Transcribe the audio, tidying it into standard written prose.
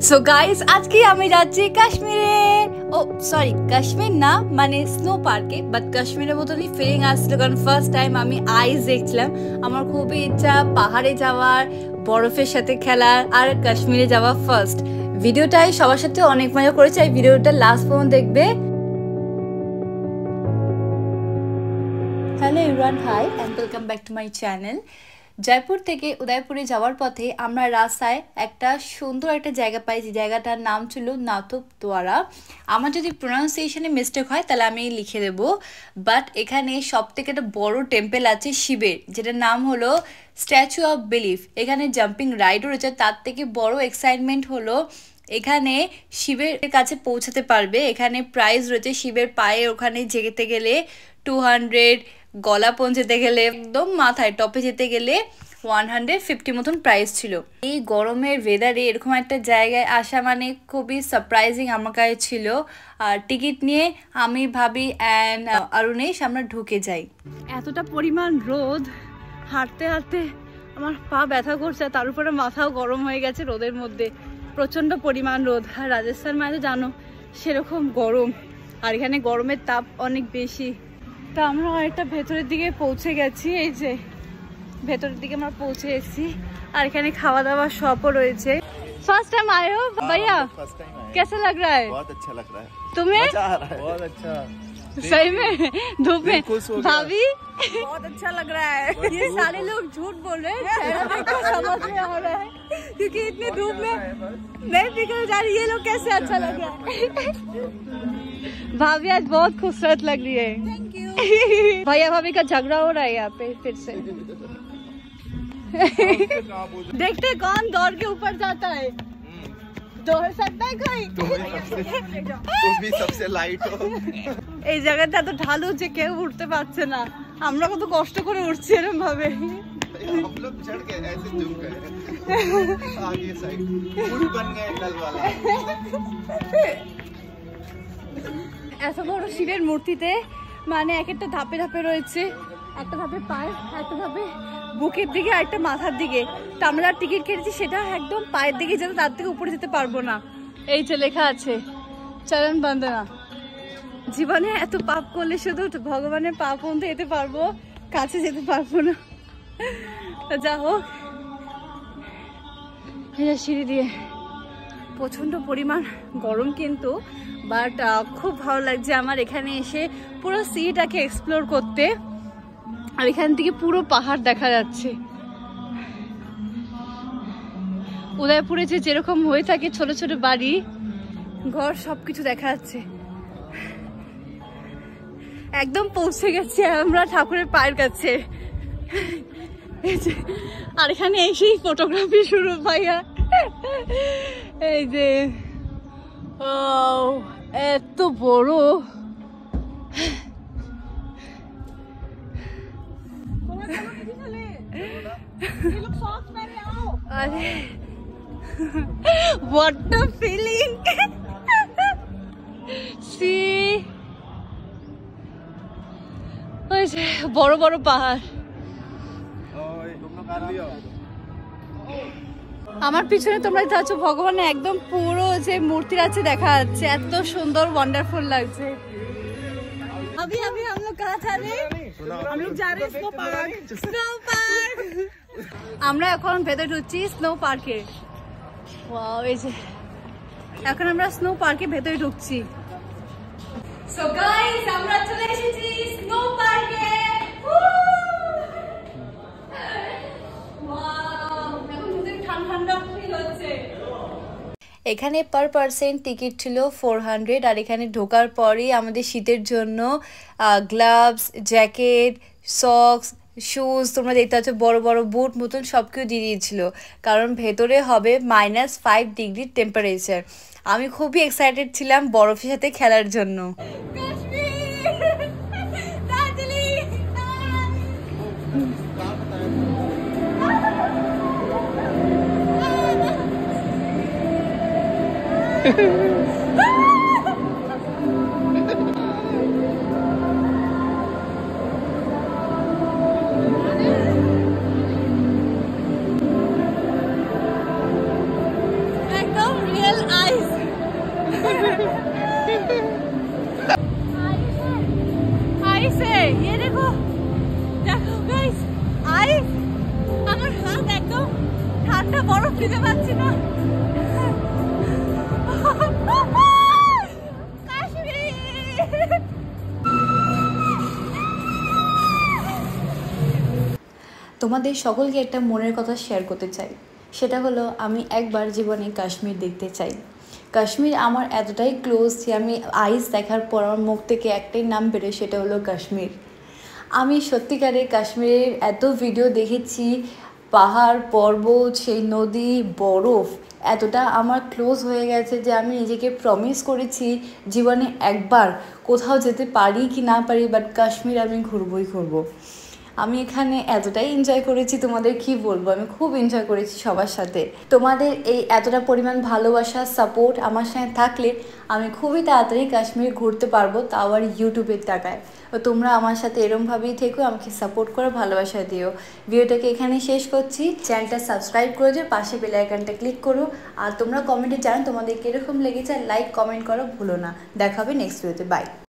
So guys আজকে আমি যাচ্ছি কাশ্মীরে। ও সরি, কাশ্মীর না, মানে স্নো পার্কে। বাট কাশ্মীরের মতনই ফিলিং আসছিল, কারণ ফার্স্ট টাইম আমি আইস দেখছিলাম। আমার খুবই ইচ্ছা পাহাড়ে যাওয়ার, বরফের সাথে খেলার, আর কাশ্মীরে যাওয়া ফার্স্ট। ভিডিওটাই সবার সাথে অনেক মজা করেছে, এই ভিডিওটা লাস্ট পর্যন্ত দেখবে। Hello everyone, hi and welcome back to my channel. Jaipur থেকে উদয়পুরে যাওয়ার পথে আমরা রাস্তায় একটা সুন্দর একটা জায়গা পাই, যে জায়গাটার নাম ছিল নাথদ্বারা। আমার যদি প্রোনাউন্সিয়েশনে মিস্টেক হয় তাহলে আমি লিখে দেবো। বাট এখানে সব থেকে একটা বড় টেম্পল আছে শিবের, যেটার নাম হলো স্ট্যাচু অফ বিলিফ। এখানে জাম্পিং রাইডও রয়েছে। তার থেকে বড় এক্সাইটমেন্ট হলো এখানে শিবের কাছে পৌঁছাতে পারবে। এখানে প্রাইজ রয়েছে শিবের পায়ে ওখানে যেতে গেলে 200, গলা পৌঁছাতে গেলে একদম মাথায় টপে যেতে গেলে 150 মতন প্রাইস ছিল। এই গরমের ওয়েদারে এরকম একটা জায়গায় আসা মানে খুবই সারপ্রাইজিং আমার কাছে ছিল। আর টিকিট নিয়ে আমি ভাবি অ্যান্ড অরুণেশ আমরা ঢুকে যাই। এতটা পরিমাণ রোদ, হাঁটতে হাঁটতে আমার পা ব্যথা করছে, তার উপরে মাথাও গরম হয়ে গেছে রোদের মধ্যে। প্রচণ্ড পরিমাণ রোদ, আর রাজস্থান মানে জানো সেরকম গরম, আর এখানে গরমের তাপ অনেক বেশি। তা আমরা অনেকটা ভেতরের দিকে পৌঁছে গেছি। এই যে ভেতরের দিকে আমরা পৌঁছে এসেছি, আর এখানে খাওয়া দাওয়া শপও রয়েছে। फर्स्ट टाइम आए हो भैया? कैसा लग रहा है? बहुत अच्छा लग रहा है। तुम्हें? बहुत अच्छा। सही में धूप में भाभी बहुत अच्छा लग रहा है। ये सारे लोग झूठ बोल रहे हैं, चेहरा देखकर समझ में आ रहा है, क्योंकि इतनी धूप में मैं फिक्र जा रही, ये लोग कैसे अच्छा लग रहा है। भाभी आज बहुत खूबसूरत लग रही है। Thank you. भैया भाभी का झगड़ा हो रहा है यहाँ पे फिर से। देखते कौन दौड़ के ऊपर जाता है। दौड़ सकता है कोई? तुम भी सबसे लाइट हो। এই জায়গাটা তো ঢালু যে কেউ উঠতে পারছে না, আমরা কত কষ্ট করে উঠছি এরকম ভাবে। हम लोग चढ़ के ऐसे झुक गए आगे साइड, पुल बन गए कल वाला। এত বড় শিবের মূর্তিতে মানে এক একটা ধাপে ধাপে রয়েছে, একটা ধাপে পায়ে, একটা ধাপে বুকের দিকে, আর একটা মাথার দিকে। তো আমরা টিকিট কেটেছি সেটা একদম পায়ের দিকে যেতে, তার থেকে উপরে যেতে পারবো না। এই যে লেখা আছে চরণ বন্দনা। জীবনে এত পাপ করলে শুধু ভগবানের পাপ পর্যন্ত যেতে পারবো, কাছে যেতে পারবো না। যা হোক, এটা সিঁড়ি দিয়ে। প্রচণ্ড পরিমাণ গরম কিন্তু, বাট খুব ভালো লাগছে আমার এখানে এসে পুরো সিটাকে এক্সপ্লোর করতে। আর এখান থেকে পুরো পাহাড় দেখা যাচ্ছে। উদয়পুরে যেরকম হয়ে থাকে ছোট ছোট বাড়ি ঘর, সবকিছু দেখা যাচ্ছে। একদম পৌঁছে গেছি আমরা ঠাকুরের পায়ের কাছে। আর এখানে এসেই ফটোগ্রাফি শুরু ভাইয়া। এই যে এত বড়, আরে what a feeling! See, ওই যে বড় বড় পাহাড়। আমার পিছনে তোমরা দেখতে পাচ্ছ ভগবানের একদম পুরো যে মূর্তি আছে দেখা যাচ্ছে। এত সুন্দর ওয়ান্ডারফুল লাগছে। अभी अभी हम लोग कहाँ जा रहे हैं? हम लोग जा रहे हैं स्नो पार्क। Snow park. আমরা এখন ভেতরে ঢুকছি স্নো পার্কে। ওয়াও, এই যে এখন আমরা স্নো পার্কে ভেতরে ঢুকছি। সো গাইস আমরা চলে এসেছি স্নো পার্কে। এখানে পার পার্সন টিকিট ছিল 400, আর এখানে ঢোকার পরেই আমাদের শীতের জন্য গ্লাভস, জ্যাকেট, সক্স, শুজ, তোমরা দেখতে পাচ্ছ বড় বড় বুট মতন সব কিছু দিয়ে দিয়েছিল, কারণ ভেতরে হবে -5 ডিগ্রি টেম্পারেচার। আমি খুবই এক্সাইটেড ছিলাম বরফের সাথে খেলার জন্য। একদম रियल आइस आइस है ये देखो देखो गाइस आइस আমার হাত একদম ঠান্ডা বরফ দিতে পারছি না তোমাদের সকলকে একটা মনের কথা শেয়ার করতে চাই, সেটা হলো আমি একবার জীবনে কাশ্মীর দেখতে চাই। কাশ্মীর আমার এতটাই ক্লোজ যে আমি আইস দেখার পর আমার মুখ থেকে একটাই নাম বেরোয়, সেটা হলো কাশ্মীর। আমি সত্যিকারে কাশ্মীরের এত ভিডিও দেখেছি, পাহাড় পর্বত, সেই নদী, বরফ এতটা আমার ক্লোজ হয়ে গেছে যে আমি নিজেকে প্রমিস করেছি জীবনে একবার কোথাও যেতে পারি কি না পারি, বাট কাশ্মীর আমি ঘুরবই ঘুরবো। আমি এখানে এতটাই এনজয় করেছি, তোমাদের কি বলবো, আমি খুব এনজয় করেছি সবার সাথে। তোমাদের এই এতটা পরিমাণ ভালোবাসা সাপোর্ট আমার সাথে থাকলে আমি খুবই তাড়াতাড়ি কাশ্মীর ঘুরতে পারবো, তাও আবার ইউটিউবের টাকায়। তোমরা আমার সাথে এরমভাবেই থেকো, আমাকে সাপোর্ট করো, ভালোবাসা দিও। ভিডিওটাকে এখানে শেষ করছি। চ্যানেলটা সাবস্ক্রাইব করে দিও, পাশে বেল আইকনটা ক্লিক করো। আর তোমরা কমেন্টে জানো তোমাদের কীরকম লেগেছে, আর লাইক কমেন্ট করো ভুলো না। দেখা হবে নেক্সট ভিডিওতে। বাই।